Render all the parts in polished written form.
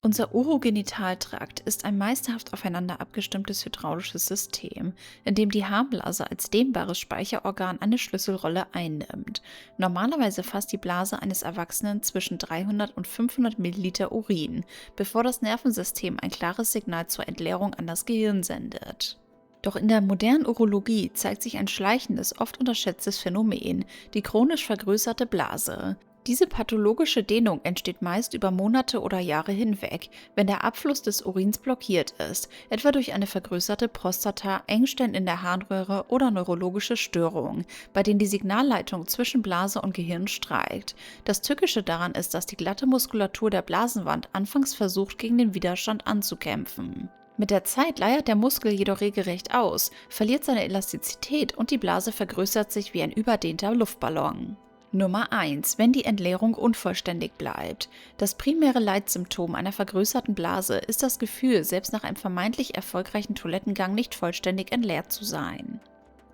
Unser Urogenitaltrakt ist ein meisterhaft aufeinander abgestimmtes hydraulisches System, in dem die Harnblase als dehnbares Speicherorgan eine Schlüsselrolle einnimmt. Normalerweise fasst die Blase eines Erwachsenen zwischen 300 und 500 Milliliter Urin, bevor das Nervensystem ein klares Signal zur Entleerung an das Gehirn sendet. Doch in der modernen Urologie zeigt sich ein schleichendes, oft unterschätztes Phänomen, die chronisch vergrößerte Blase. Diese pathologische Dehnung entsteht meist über Monate oder Jahre hinweg, wenn der Abfluss des Urins blockiert ist, etwa durch eine vergrößerte Prostata, Engstellen in der Harnröhre oder neurologische Störungen, bei denen die Signalleitung zwischen Blase und Gehirn streikt. Das Tückische daran ist, dass die glatte Muskulatur der Blasenwand anfangs versucht, gegen den Widerstand anzukämpfen. Mit der Zeit leiert der Muskel jedoch regelrecht aus, verliert seine Elastizität und die Blase vergrößert sich wie ein überdehnter Luftballon. Nummer 1. Wenn die Entleerung unvollständig bleibt. Das primäre Leitsymptom einer vergrößerten Blase ist das Gefühl, selbst nach einem vermeintlich erfolgreichen Toilettengang nicht vollständig entleert zu sein.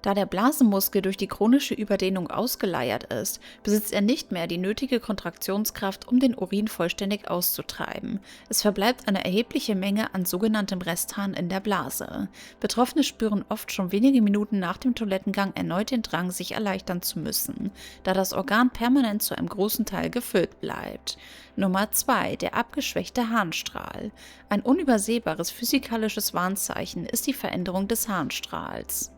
Da der Blasenmuskel durch die chronische Überdehnung ausgeleiert ist, besitzt er nicht mehr die nötige Kontraktionskraft, um den Urin vollständig auszutreiben. Es verbleibt eine erhebliche Menge an sogenanntem Restharn in der Blase. Betroffene spüren oft schon wenige Minuten nach dem Toilettengang erneut den Drang, sich erleichtern zu müssen, da das Organ permanent zu einem großen Teil gefüllt bleibt. Nummer 2. Der abgeschwächte Harnstrahl. Ein unübersehbares physikalisches Warnzeichen ist die Veränderung des Harnstrahls.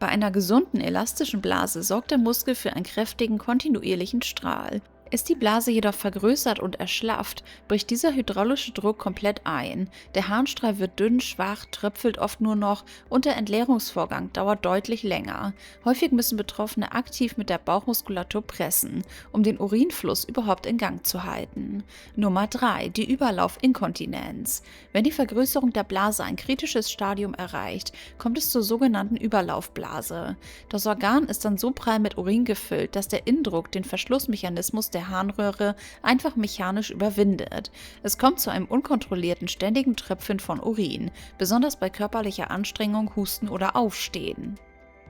Bei einer gesunden, elastischen Blase sorgt der Muskel für einen kräftigen, kontinuierlichen Strahl. Ist die Blase jedoch vergrößert und erschlafft, bricht dieser hydraulische Druck komplett ein. Der Harnstrahl wird dünn, schwach, tröpfelt oft nur noch und der Entleerungsvorgang dauert deutlich länger. Häufig müssen Betroffene aktiv mit der Bauchmuskulatur pressen, um den Urinfluss überhaupt in Gang zu halten. Nummer 3. Die Überlaufinkontinenz. Wenn die Vergrößerung der Blase ein kritisches Stadium erreicht, kommt es zur sogenannten Überlaufblase. Das Organ ist dann so prall mit Urin gefüllt, dass der Inndruck den Verschlussmechanismus der Harnröhre einfach mechanisch überwindet. Es kommt zu einem unkontrollierten, ständigen Tröpfeln von Urin, besonders bei körperlicher Anstrengung, Husten oder Aufstehen.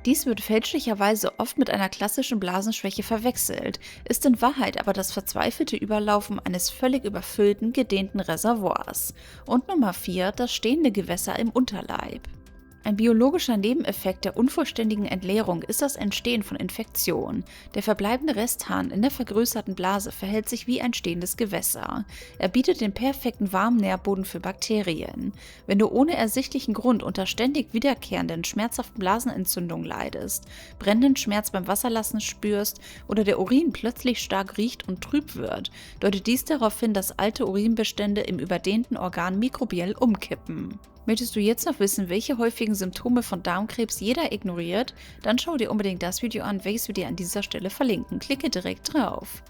Dies wird fälschlicherweise oft mit einer klassischen Blasenschwäche verwechselt, ist in Wahrheit aber das verzweifelte Überlaufen eines völlig überfüllten, gedehnten Reservoirs. Und Nummer 4, das stehende Gewässer im Unterleib. Ein biologischer Nebeneffekt der unvollständigen Entleerung ist das Entstehen von Infektionen. Der verbleibende Restharn in der vergrößerten Blase verhält sich wie ein stehendes Gewässer. Er bietet den perfekten warmen Nährboden für Bakterien. Wenn du ohne ersichtlichen Grund unter ständig wiederkehrenden, schmerzhaften Blasenentzündungen leidest, brennenden Schmerz beim Wasserlassen spürst oder der Urin plötzlich stark riecht und trüb wird, deutet dies darauf hin, dass alte Urinbestände im überdehnten Organ mikrobiell umkippen. Möchtest du jetzt noch wissen, welche häufigen Symptome von Darmkrebs jeder ignoriert? Dann schau dir unbedingt das Video an, welches wir dir an dieser Stelle verlinken. Klicke direkt drauf.